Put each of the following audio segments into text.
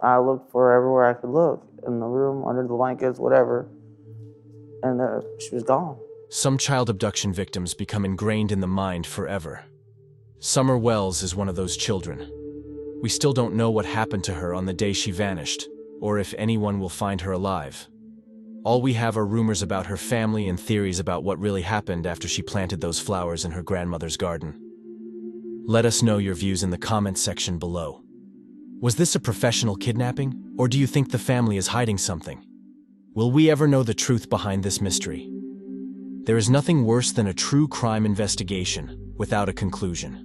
I looked for everywhere I could look, in the room, under the blankets, whatever, and she was gone. Some child abduction victims become ingrained in the mind forever. Summer Wells is one of those children. We still don't know what happened to her on the day she vanished, or if anyone will find her alive. All we have are rumors about her family and theories about what really happened after she planted those flowers in her grandmother's garden. Let us know your views in the comments section below. Was this a professional kidnapping, or do you think the family is hiding something? Will we ever know the truth behind this mystery? There is nothing worse than a true crime investigation without a conclusion.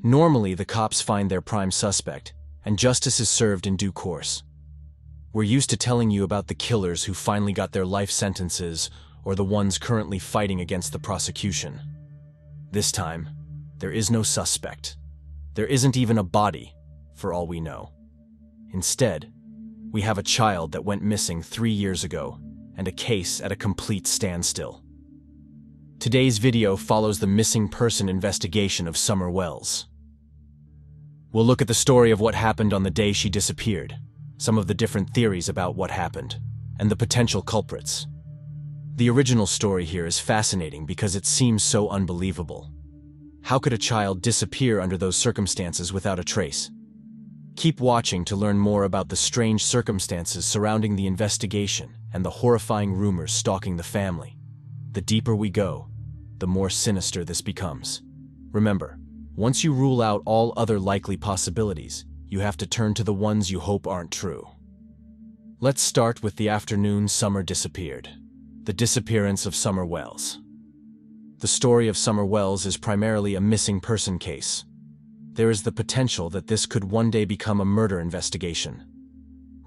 Normally, the cops find their prime suspect, and justice is served in due course. We're used to telling you about the killers who finally got their life sentences, or the ones currently fighting against the prosecution. This time, there is no suspect. There isn't even a body, for all we know. Instead, we have a child that went missing 3 years ago, and a case at a complete standstill. Today's video follows the missing person investigation of Summer Wells. We'll look at the story of what happened on the day she disappeared, some of the different theories about what happened, and the potential culprits. The original story here is fascinating because it seems so unbelievable. How could a child disappear under those circumstances without a trace? Keep watching to learn more about the strange circumstances surrounding the investigation and the horrifying rumors stalking the family. The deeper we go, the more sinister this becomes. Remember, once you rule out all other likely possibilities, you have to turn to the ones you hope aren't true. Let's start with the afternoon Summer disappeared. The disappearance of Summer Wells. The story of Summer Wells is primarily a missing person case. There is the potential that this could one day become a murder investigation.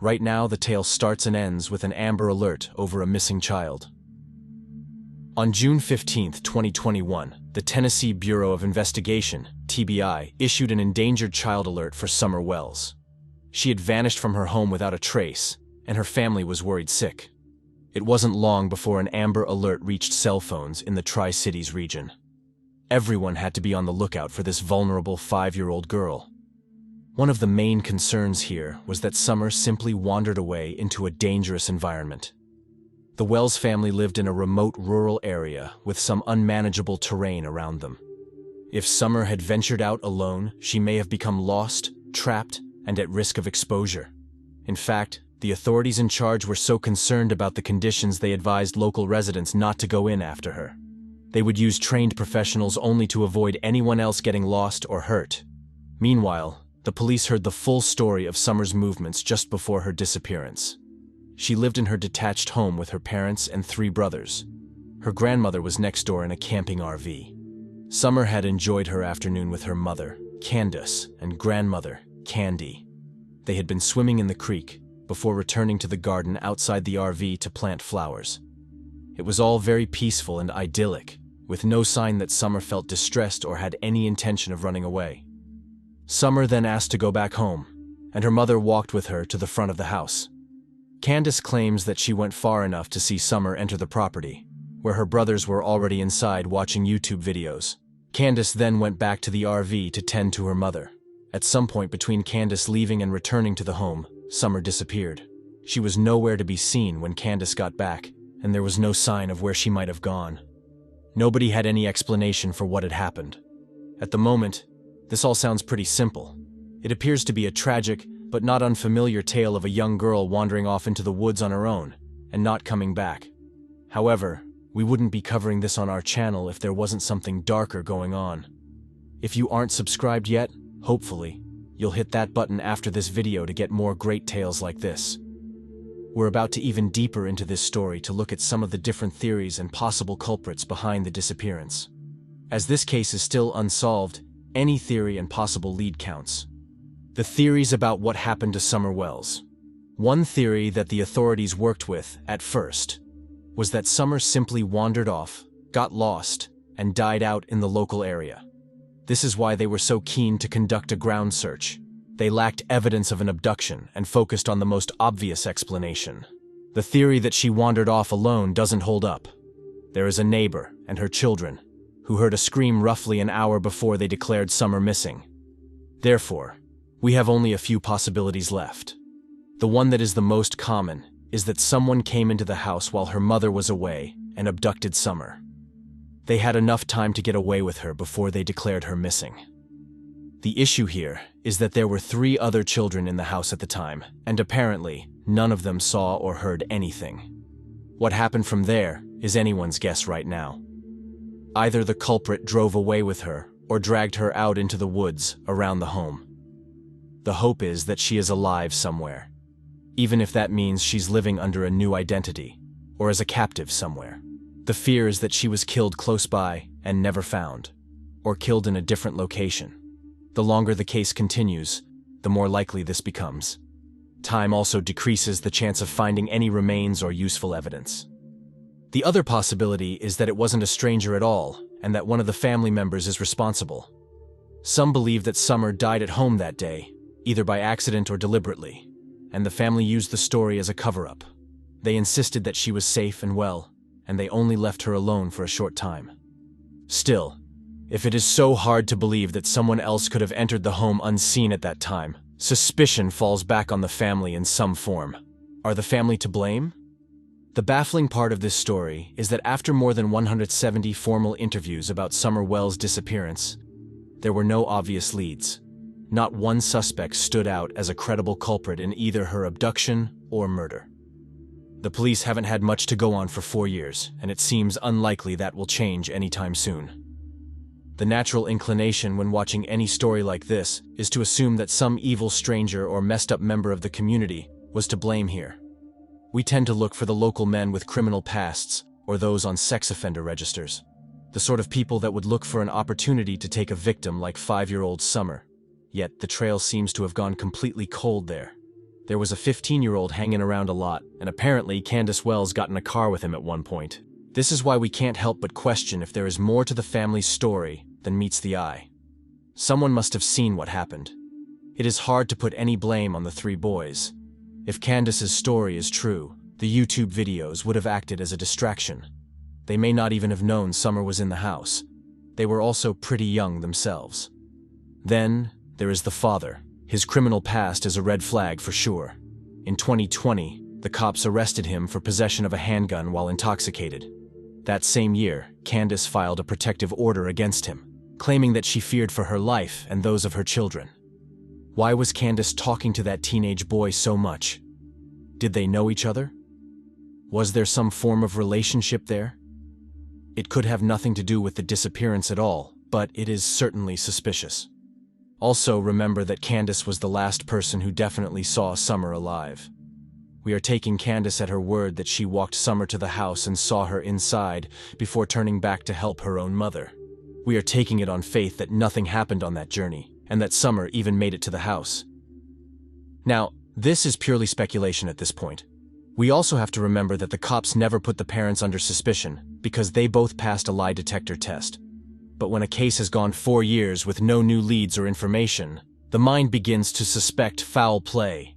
Right now, the tale starts and ends with an Amber Alert over a missing child. On June 15, 2021, the Tennessee Bureau of Investigation, TBI, issued an endangered child alert for Summer Wells. She had vanished from her home without a trace, and her family was worried sick. It wasn't long before an Amber Alert reached cell phones in the Tri-Cities region. Everyone had to be on the lookout for this vulnerable 5-year-old girl. One of the main concerns here was that Summer simply wandered away into a dangerous environment. The Wells family lived in a remote rural area with some unmanageable terrain around them. If Summer had ventured out alone, she may have become lost, trapped, and at risk of exposure. In fact, the authorities in charge were so concerned about the conditions they advised local residents not to go in after her. They would use trained professionals only to avoid anyone else getting lost or hurt. Meanwhile, the police heard the full story of Summer's movements just before her disappearance. She lived in her detached home with her parents and 3 brothers. Her grandmother was next door in a camping RV. Summer had enjoyed her afternoon with her mother, Candace, and grandmother, Candy. They had been swimming in the creek before returning to the garden outside the RV to plant flowers. It was all very peaceful and idyllic, with no sign that Summer felt distressed or had any intention of running away. Summer then asked to go back home, and her mother walked with her to the front of the house. Candace claims that she went far enough to see Summer enter the property, where her brothers were already inside watching YouTube videos. Candace then went back to the RV to tend to her mother. At some point between Candace leaving and returning to the home, Summer disappeared. She was nowhere to be seen when Candace got back, and there was no sign of where she might have gone. Nobody had any explanation for what had happened. At the moment, this all sounds pretty simple. It appears to be a tragic, but not unfamiliar tale of a young girl wandering off into the woods on her own, and not coming back. However, we wouldn't be covering this on our channel if there wasn't something darker going on. If you aren't subscribed yet, hopefully, you'll hit that button after this video to get more great tales like this. We're about to even deeper into this story to look at some of the different theories and possible culprits behind the disappearance. As this case is still unsolved, any theory and possible lead counts. The theories about what happened to Summer Wells. One theory that the authorities worked with, at first, was that Summer simply wandered off, got lost, and died out in the local area. This is why they were so keen to conduct a ground search. They lacked evidence of an abduction and focused on the most obvious explanation. The theory that she wandered off alone doesn't hold up. There is a neighbor and her children who heard a scream roughly an hour before they declared Summer missing. Therefore, we have only a few possibilities left. The one that is the most common is that someone came into the house while her mother was away and abducted Summer. They had enough time to get away with her before they declared her missing. The issue here is that there were 3 other children in the house at the time, and apparently, none of them saw or heard anything. What happened from there is anyone's guess right now. Either the culprit drove away with her or dragged her out into the woods around the home. The hope is that she is alive somewhere, even if that means she's living under a new identity or as a captive somewhere. The fear is that she was killed close by and never found, or killed in a different location. The longer the case continues, the more likely this becomes. Time also decreases the chance of finding any remains or useful evidence. The other possibility is that it wasn't a stranger at all, and that one of the family members is responsible. Some believe that Summer died at home that day, either by accident or deliberately, and the family used the story as a cover-up. They insisted that she was safe and well, and they only left her alone for a short time. Still, if it is so hard to believe that someone else could have entered the home unseen at that time, suspicion falls back on the family in some form. Are the family to blame? The baffling part of this story is that after more than 170 formal interviews about Summer Wells' disappearance, there were no obvious leads. Not one suspect stood out as a credible culprit in either her abduction or murder. The police haven't had much to go on for 4 years, and it seems unlikely that will change anytime soon. The natural inclination when watching any story like this is to assume that some evil stranger or messed up member of the community was to blame here. We tend to look for the local men with criminal pasts or those on sex offender registers, the sort of people that would look for an opportunity to take a victim like 5-year-old Summer. Yet the trail seems to have gone completely cold there. There was a 15-year-old hanging around a lot, and apparently Candace Wells got in a car with him at one point. This is why we can't help but question if there is more to the family's story than meets the eye. Someone must have seen what happened. It is hard to put any blame on the 3 boys. If Candace's story is true, the YouTube videos would have acted as a distraction. They may not even have known Summer was in the house. They were also pretty young themselves. Then, there is the father. His criminal past is a red flag for sure. In 2020, the cops arrested him for possession of a handgun while intoxicated. That same year, Candace filed a protective order against him, claiming that she feared for her life and those of her children. Why was Candace talking to that teenage boy so much? Did they know each other? Was there some form of relationship there? It could have nothing to do with the disappearance at all, but it is certainly suspicious. Also, remember that Candace was the last person who definitely saw Summer alive. We are taking Candace at her word that she walked Summer to the house and saw her inside before turning back to help her own mother. We are taking it on faith that nothing happened on that journey, and that Summer even made it to the house. Now, this is purely speculation at this point. We also have to remember that the cops never put the parents under suspicion because they both passed a lie detector test. But when a case has gone 4 years with no new leads or information, the mind begins to suspect foul play.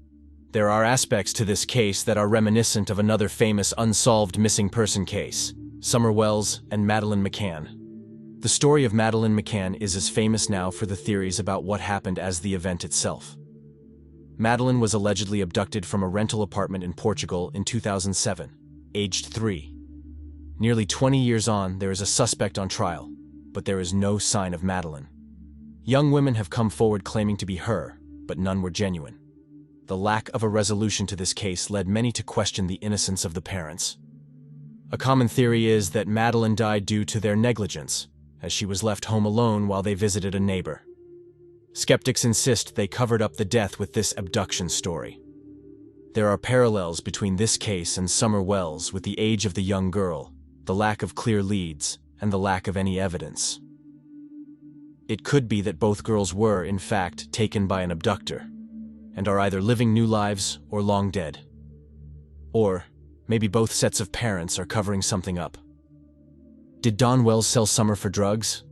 There are aspects to this case that are reminiscent of another famous unsolved missing person case, Summer Wells and Madeleine McCann. The story of Madeleine McCann is as famous now for the theories about what happened as the event itself. Madeleine was allegedly abducted from a rental apartment in Portugal in 2007, aged 3. Nearly 20 years on, there is a suspect on trial, but there is no sign of Madeleine. Young women have come forward claiming to be her, but none were genuine. The lack of a resolution to this case led many to question the innocence of the parents. A common theory is that Madeleine died due to their negligence, as she was left home alone while they visited a neighbor. Skeptics insist they covered up the death with this abduction story. There are parallels between this case and Summer Wells with the age of the young girl, the lack of clear leads, and the lack of any evidence. It could be that both girls were, in fact, taken by an abductor, and are either living new lives or long dead. Or maybe both sets of parents are covering something up. Did Don Wells sell Summer for drugs?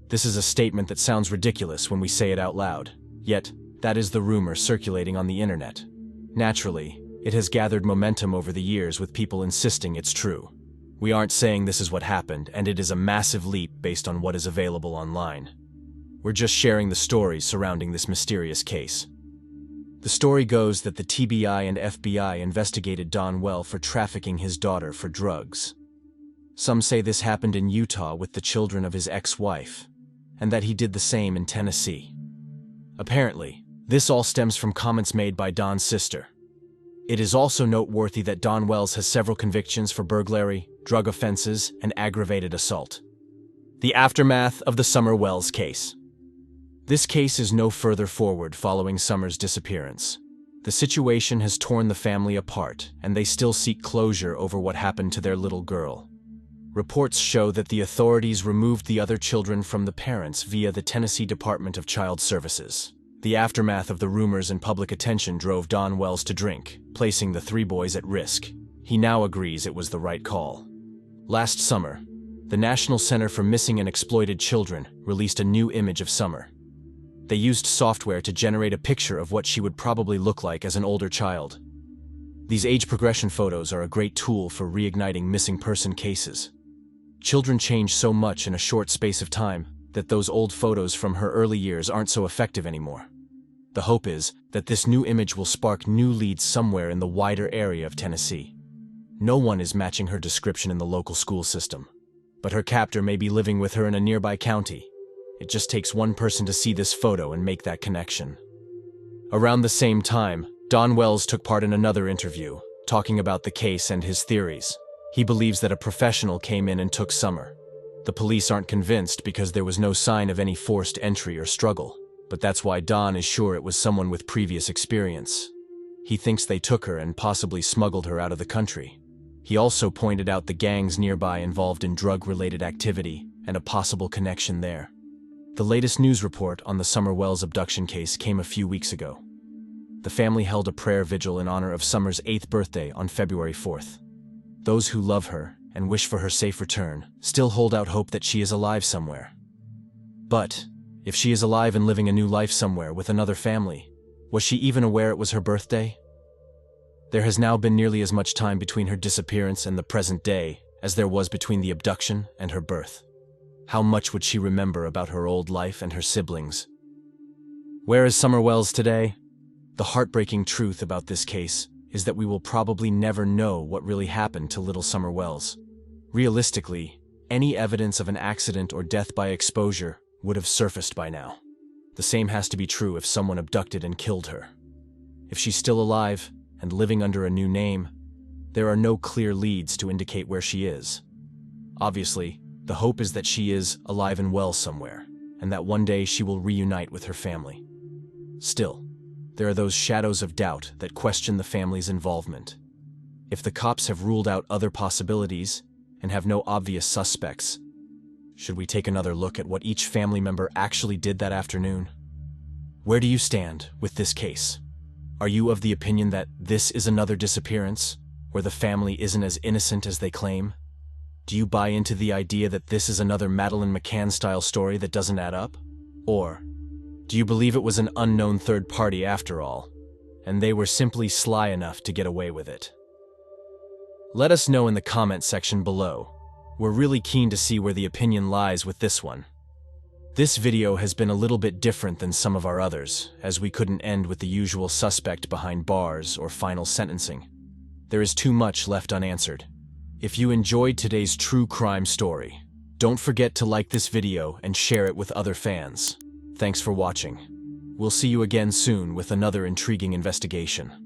This is a statement that sounds ridiculous when we say it out loud, yet that is the rumor circulating on the internet. Naturally, it has gathered momentum over the years with people insisting it's true. We aren't saying this is what happened, and it is a massive leap based on what is available online. We're just sharing the stories surrounding this mysterious case. The story goes that the TBI and FBI investigated Don Well for trafficking his daughter for drugs. Some say this happened in Utah with the children of his ex-wife, and that he did the same in Tennessee. Apparently, this all stems from comments made by Don's sister. It is also noteworthy that Don Wells has several convictions for burglary, drug offenses, and aggravated assault. The aftermath of the Summer Wells case. This case is no further forward following Summer's disappearance. The situation has torn the family apart, and they still seek closure over what happened to their little girl. Reports show that the authorities removed the other children from the parents via the Tennessee Department of Child Services. The aftermath of the rumors and public attention drove Don Wells to drink, placing the 3 boys at risk. He now agrees it was the right call. Last summer, the National Center for Missing and Exploited Children released a new image of Summer. They used software to generate a picture of what she would probably look like as an older child. These age progression photos are a great tool for reigniting missing person cases. Children change so much in a short space of time that those old photos from her early years aren't so effective anymore. The hope is that this new image will spark new leads somewhere in the wider area of Tennessee. No one is matching her description in the local school system, but her captor may be living with her in a nearby county. It just takes one person to see this photo and make that connection. Around the same time, Don Wells took part in another interview, talking about the case and his theories. He believes that a professional came in and took Summer. The police aren't convinced because there was no sign of any forced entry or struggle, but that's why Don is sure it was someone with previous experience. He thinks they took her and possibly smuggled her out of the country. He also pointed out the gangs nearby involved in drug-related activity and a possible connection there. The latest news report on the Summer Wells abduction case came a few weeks ago. The family held a prayer vigil in honor of Summer's 8th birthday on February 4th. Those who love her and wish for her safe return still hold out hope that she is alive somewhere. But if she is alive and living a new life somewhere with another family, was she even aware it was her birthday? There has now been nearly as much time between her disappearance and the present day as there was between the abduction and her birth. How much would she remember about her old life and her siblings? Where is Summer Wells today? The heartbreaking truth about this case is that we will probably never know what really happened to little Summer Wells. Realistically, any evidence of an accident or death by exposure would have surfaced by now. The same has to be true if someone abducted and killed her. If she's still alive and living under a new name, there are no clear leads to indicate where she is. Obviously, the hope is that she is alive and well somewhere, and that one day she will reunite with her family. Still, there are those shadows of doubt that question the family's involvement. If the cops have ruled out other possibilities and have no obvious suspects, should we take another look at what each family member actually did that afternoon? Where do you stand with this case? Are you of the opinion that this is another disappearance, where the family isn't as innocent as they claim? Do you buy into the idea that this is another Madeleine McCann-style story that doesn't add up? Or do you believe it was an unknown third party after all, and they were simply sly enough to get away with it? Let us know in the comment section below. We're really keen to see where the opinion lies with this one. This video has been a little bit different than some of our others, as we couldn't end with the usual suspect behind bars or final sentencing. There is too much left unanswered. If you enjoyed today's true crime story, don't forget to like this video and share it with other fans. Thanks for watching. We'll see you again soon with another intriguing investigation.